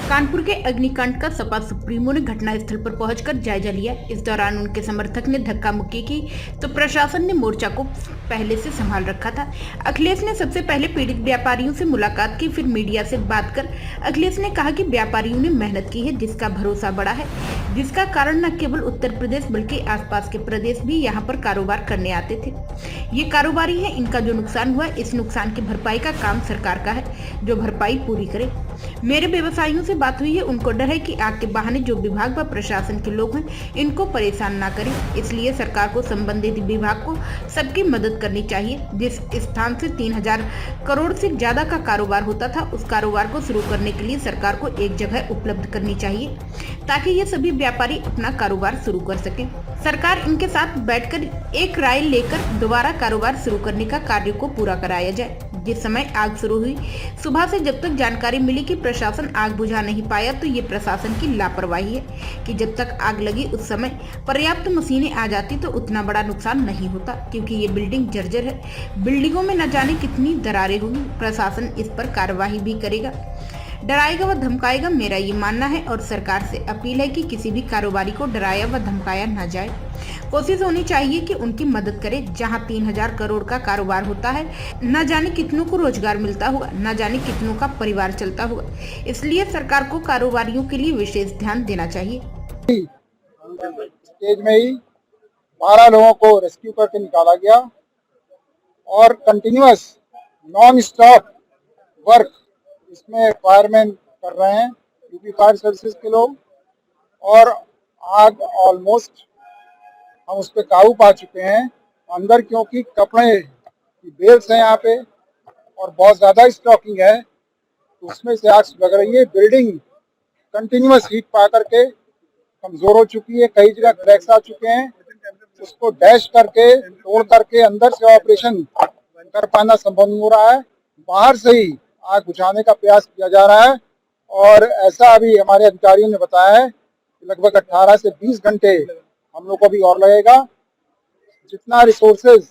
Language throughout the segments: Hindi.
कानपुर के अग्निकांड का सपा सुप्रीमो ने घटनास्थल पर पहुंचकर जायजा लिया। इस दौरान उनके समर्थक ने धक्का मुक्की की तो प्रशासन ने मोर्चा को पहले से संभाल रखा था। अखिलेश ने सबसे पहले पीड़ित व्यापारियों से मुलाकात की, फिर मीडिया से बात कर अखिलेश ने कहा कि व्यापारियों ने मेहनत की है, जिसका भरोसा बढ़ा है, जिसका कारण न केवल उत्तर प्रदेश बल्कि आसपास के प्रदेश भी यहाँ पर कारोबार करने आते थे। ये कारोबारी है, इनका जो नुकसान हुआ इस नुकसान की भरपाई का काम सरकार का है, जो भरपाई पूरी करे। मेरे व्यवसायियों से बात हुई है, उनको डर है कि आग के बहाने जो विभाग व प्रशासन के लोग हैं इनको परेशान ना करें, इसलिए सरकार को संबंधित विभाग को सबकी मदद करनी चाहिए। जिस स्थान से 3000 करोड़ से ज्यादा का कारोबार होता था, उस कारोबार को शुरू करने के लिए सरकार को एक जगह उपलब्ध करनी चाहिए ताकि ये सभी व्यापारी अपना कारोबार शुरू कर सकें। सरकार इनके साथ बैठकर एक राय लेकर दोबारा कारोबार शुरू करने का कार्य को पूरा कराया जाए। जिस समय आग शुरू हुई, सुबह से जब तक जानकारी मिली कि प्रशासन आग बुझा नहीं पाया, तो ये प्रशासन की लापरवाही है कि जब तक आग लगी उस समय पर्याप्त मशीनें आ जाती तो उतना बड़ा नुकसान नहीं होता, क्योंकि ये बिल्डिंग जर्जर है। बिल्डिंगों में न जाने कितनी दरारें होंगी। प्रशासन इस पर कार्यवाही भी करेगा, डराएगा व धमकाएगा, मेरा ये मानना है। और सरकार से अपील है कि किसी भी कारोबारी को डराया व धमकाया न जाए। कोशिश होनी चाहिए कि उनकी मदद करे। जहां 3000 करोड़ का कारोबार होता है, न जाने कितनों को रोजगार मिलता होगा, न जाने कितनों का परिवार चलता होगा। इसलिए सरकार को कारोबारियों के लिए विशेष ध्यान देना चाहिए। स्टेज में ही 12 लोगों को रेस्क्यू करके निकाला गया और कंटिन्यूअस नॉन स्टॉप वर्क इसमें फायरमैन कर रहे हैं, यूपी फायर सर्विसेज के लोग। और आग ऑलमोस्ट हम उस पर काबू पा चुके हैं अंदर, क्योंकि कपड़े की बेल्स हैं यहाँ पे और बहुत ज़्यादा स्टॉकिंग है, तो उसमें से आग लग रही है। बिल्डिंग कंटिन्यूअस हीट पा करके कमज़ोर हो चुकी है, कई जगह क्रैक्स आ चुके हैं। उसको डैश करके तोड़ करके अंदर से ऑपरेशन कर पाना संभव नहीं हो रहा है। बाहर से ही आग बुझाने का प्रयास किया जा रहा है और ऐसा अभी हमारे अधिकारियों ने बताया है कि लगभग 18 से 20 घंटे हम लोग को भी और लगेगा। जितना रिसोर्सेज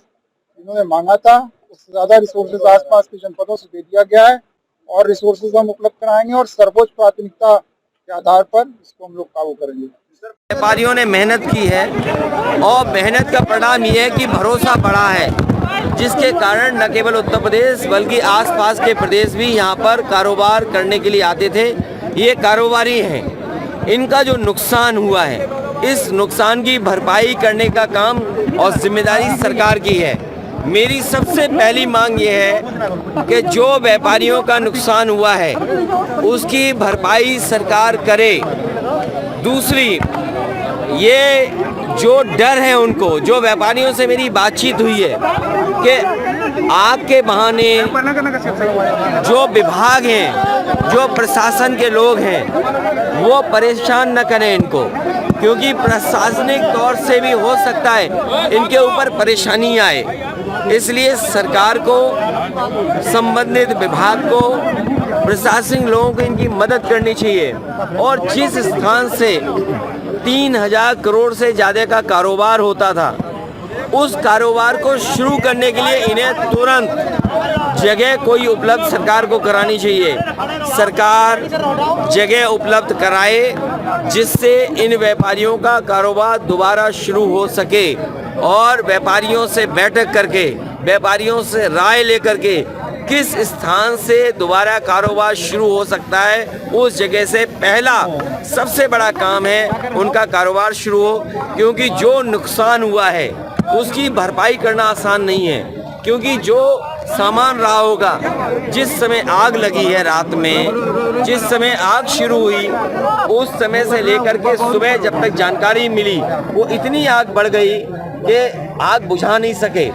इन्होंने मांगा था उससे ज़्यादा रिसोर्सेज आसपास के जनपदों से दे दिया गया है और रिसोर्सेज हम उपलब्ध कराएंगे और सर्वोच्च प्राथमिकता के आधार पर इसको हम लोग काबू करेंगे। व्यापारियों ने मेहनत की है और मेहनत का परिणाम ये है कि भरोसा बढ़ा है, जिसके कारण न केवल उत्तर प्रदेश बल्कि आसपास के प्रदेश भी यहाँ पर कारोबार करने के लिए आते थे। ये कारोबारी हैं, इनका जो नुकसान हुआ है इस नुकसान की भरपाई करने का काम और जिम्मेदारी सरकार की है। मेरी सबसे पहली मांग ये है कि जो व्यापारियों का नुकसान हुआ है उसकी भरपाई सरकार करे। दूसरी, ये जो डर है उनको, जो व्यापारियों से मेरी बातचीत हुई है कि आग के बहाने जो विभाग हैं, जो प्रशासन के लोग हैं, वो परेशान न करें इनको, क्योंकि प्रशासनिक तौर से भी हो सकता है इनके ऊपर परेशानी आए। इसलिए सरकार को, संबंधित विभाग को, प्रशासनिक लोगों को इनकी मदद करनी चाहिए। और जिस स्थान से 3000 करोड़ से ज़्यादा का कारोबार होता था, उस कारोबार को शुरू करने के लिए इन्हें तुरंत जगह कोई उपलब्ध सरकार को करानी चाहिए। सरकार जगह उपलब्ध कराए जिससे इन व्यापारियों का कारोबार दोबारा शुरू हो सके और व्यापारियों से बैठक करके, व्यापारियों से राय लेकर के किस स्थान से दोबारा कारोबार शुरू हो सकता है, उस जगह से पहला सबसे बड़ा काम है उनका कारोबार शुरू हो। क्योंकि जो नुकसान हुआ है उसकी भरपाई करना आसान नहीं है, क्योंकि जो सामान रहा होगा, जिस समय आग लगी है रात में, जिस समय आग शुरू हुई उस समय से लेकर के सुबह जब तक जानकारी मिली, वो इतनी आग बढ़ गई कि आग बुझा नहीं सके।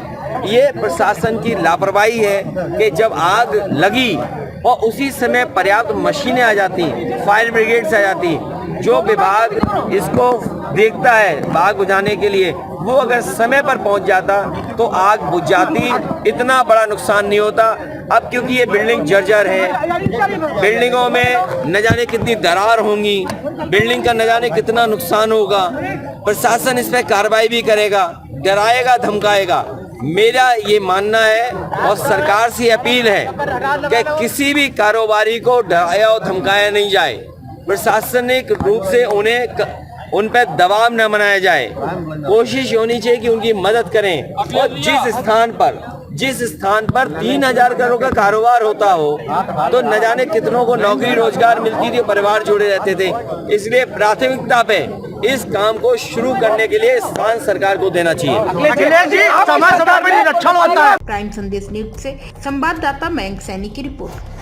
ये प्रशासन की लापरवाही है कि जब आग लगी और उसी समय पर्याप्त मशीनें आ जाती, फायर ब्रिगेड से आ जाती, जो विभाग इसको देखता है आग बुझाने के लिए, वो अगर समय पर पहुंच जाता तो आग बुझ जाती, इतना बड़ा नुकसान नहीं होता। अब क्योंकि ये बिल्डिंग जर्जर है, बिल्डिंगों में न जाने कितनी दरार होंगी, बिल्डिंग का न जाने कितना नुकसान होगा, प्रशासन इस पर कार्रवाई भी करेगा, डराएगा, धमकाएगा। मेरा ये मानना है और सरकार से अपील है कि किसी भी कारोबारी को डराया और धमकाया नहीं जाए। प्रशासनिक रूप से उन पर दबाव न बनाया जाए। कोशिश होनी चाहिए कि उनकी मदद करें और जिस स्थान पर 3,000 करोड़ का कारोबार होता हो तो न जाने कितनों को नौकरी रोजगार मिलती थी, परिवार जुड़े रहते थे। इसलिए प्राथमिकता पे इस काम को शुरू करने के लिए स्थान सरकार को देना चाहिए। प्राइम संदेश न्यूज से संवाददाता मयंक सैनी की रिपोर्ट।